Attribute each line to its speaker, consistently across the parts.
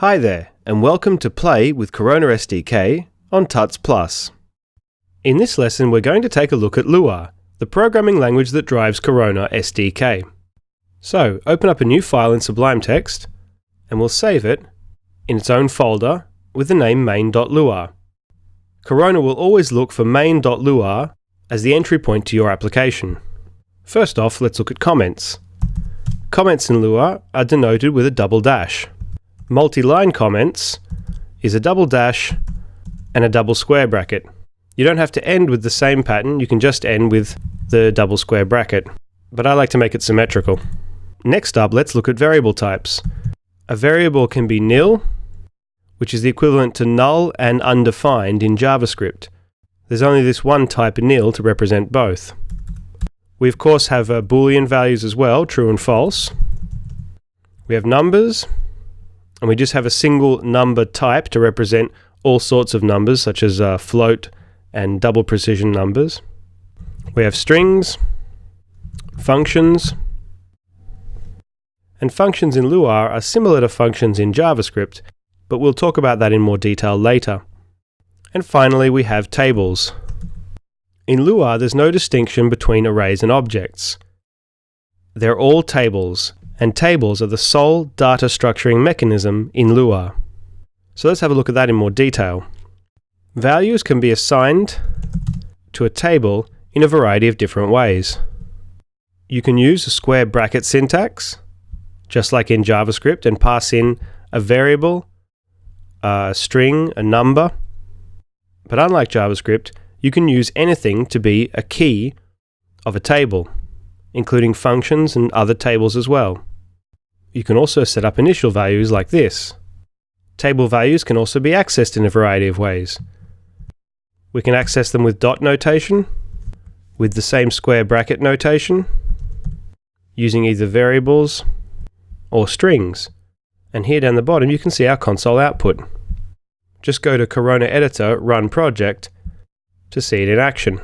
Speaker 1: Hi there, and welcome to Play with Corona SDK on Tuts Plus. In this lesson, we're going to take a look at Lua, the programming language that drives Corona SDK. So, open up a new file in Sublime Text, and we'll save it in its own folder with the name main.lua. Corona will always look for main.lua as the entry point to your application. First off, let's look at comments. Comments in Lua are denoted with a double dash. Multi-line comments is a double dash and a double square bracket. You don't have to end with the same pattern, you can just end with the double square bracket, but I like to make it symmetrical. Next up, let's look at variable types. A variable can be nil, which is the equivalent to null and undefined in JavaScript. There's only this one type nil to represent both. We of course have Boolean values as well, true and false. We have numbers, and we just have a single number type to represent all sorts of numbers, such as float and double precision numbers. We have strings, functions, and functions in Lua are similar to functions in JavaScript, but we'll talk about that in more detail later. And finally, we have tables. In Lua, there's no distinction between arrays and objects. They're all tables, and tables are the sole data structuring mechanism in Lua. So let's have a look at that in more detail. Values can be assigned to a table in a variety of different ways. You can use a square bracket syntax, just like in JavaScript, and pass in a variable, a string, a number. But unlike JavaScript, you can use anything to be a key of a table, including functions and other tables as well. You can also set up initial values like this. Table values can also be accessed in a variety of ways. We can access them with dot notation, with the same square bracket notation, using either variables or strings. And here down the bottom you can see our console output. Just go to Corona Editor, Run Project, to see it in action.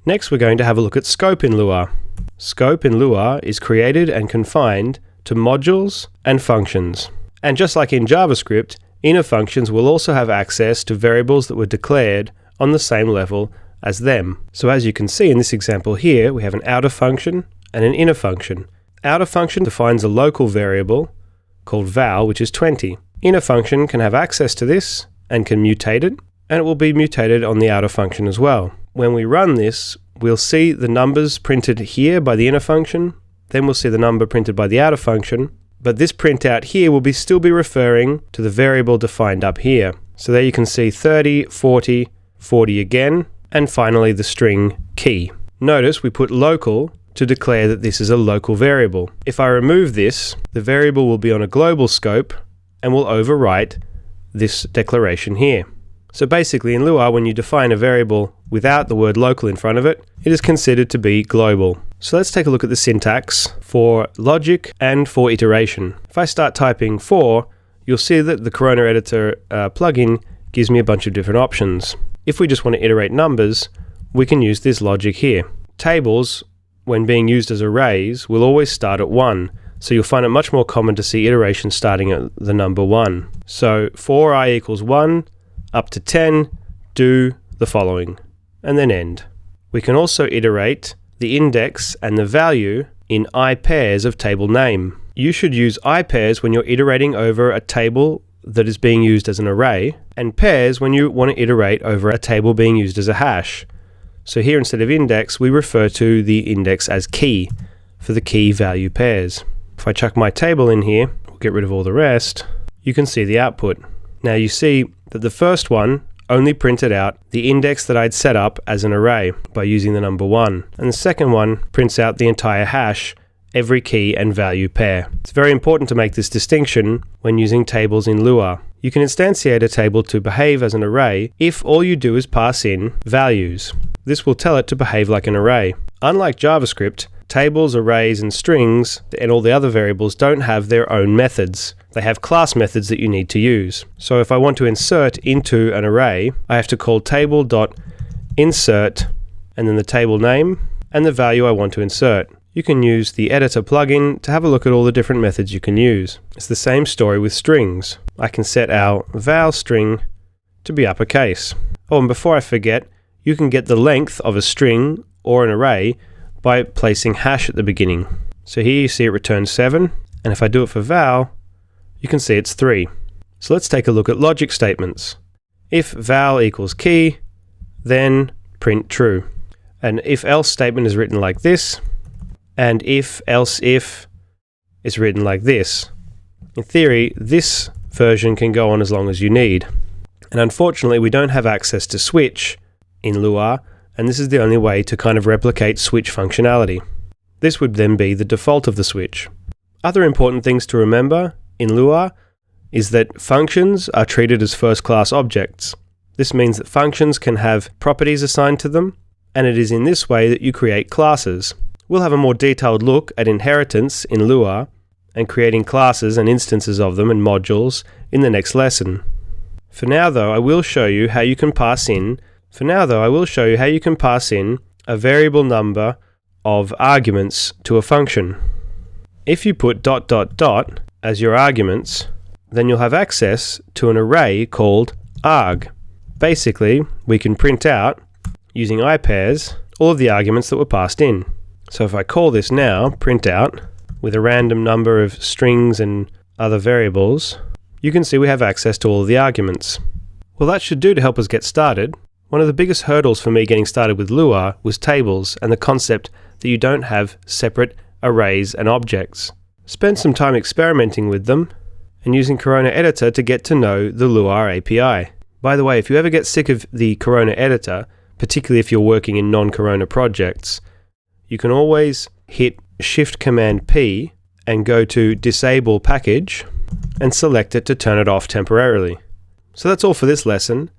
Speaker 1: Next we're going to have a look at scope in Lua. Scope in Lua is created and confined to modules and functions. And just like in JavaScript, inner functions will also have access to variables that were declared on the same level as them. So as you can see in this example here, we have an outer function and an inner function. Outer function defines a local variable called val, which is 20. Inner function can have access to this and can mutate it, and it will be mutated on the outer function as well. When we run this, we'll see the numbers printed here by the inner function, then we'll see the number printed by the outer function, but this printout here will still be referring to the variable defined up here. So there you can see 30, 40, 40 again, and finally the string key. Notice we put local to declare that this is a local variable. If I remove this, the variable will be on a global scope and will overwrite this declaration here. So basically in Lua, when you define a variable without the word local in front of it, it is considered to be global. So let's take a look at the syntax for logic and for iteration. If I start typing for, you'll see that the Corona Editor plugin gives me a bunch of different options. If we just want to iterate numbers, we can use this logic here. Tables, when being used as arrays, will always start at 1. So you'll find it much more common to see iterations starting at the number 1. So for I equals 1, up to 10, do the following, and then end. We can also iterate the index and the value in I pairs of table name. You should use I pairs when you're iterating over a table that is being used as an array, and pairs when you want to iterate over a table being used as a hash. So here instead of index, we refer to the index as key for the key value pairs. If I chuck my table in here, we'll get rid of all the rest, you can see the output. Now you see that the first one only printed out the index that I'd set up as an array by using the number 1. And the second one prints out the entire hash, every key and value pair. It's very important to make this distinction when using tables in Lua. You can instantiate a table to behave as an array if all you do is pass in values. This will tell it to behave like an array. Unlike JavaScript, tables, arrays, and strings, and all the other variables don't have their own methods. They have class methods that you need to use. So if I want to insert into an array, I have to call table.insert and then the table name and the value I want to insert. you can use the editor plugin to have a look at all the different methods you can use. It's the same story with strings. I can set our val string to be uppercase. Oh, and before I forget, you can get the length of a string or an array by placing hash at the beginning. So here you see it returns 7, and if I do it for val, you can see it's 3. So let's take a look at logic statements. If val equals key, then print true. An if-else statement is written like this, and if-else-if is written like this. In theory, this version can go on as long as you need. And unfortunately, we don't have access to switch in Lua, and this is the only way to kind of replicate switch functionality. This would then be the default of the switch. Other important things to remember in Lua is that functions are treated as first-class objects. This means that functions can have properties assigned to them, and it is in this way that you create classes. We'll have a more detailed look at inheritance in Lua and creating classes and instances of them and modules in the next lesson. For now though, I will show you how you can pass in a variable number of arguments to a function. If you put ... as your arguments, then you'll have access to an array called arg. Basically, we can print out, using iPairs, all of the arguments that were passed in. So if I call this now, print out, with a random number of strings and other variables, you can see we have access to all of the arguments. Well, that should do to help us get started. One of the biggest hurdles for me getting started with Lua was tables and the concept that you don't have separate arrays and objects. Spend some time experimenting with them and using Corona Editor to get to know the Lua API. By the way, if you ever get sick of the Corona Editor, particularly if you're working in non-Corona projects, you can always hit Shift-Command-P and go to Disable Package and select it to turn it off temporarily. So that's all for this lesson.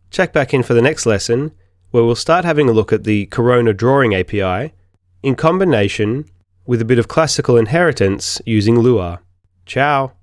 Speaker 1: Check back in for the next lesson, where we'll start having a look at the Corona Drawing API in combination with a bit of classical inheritance using Lua. Ciao!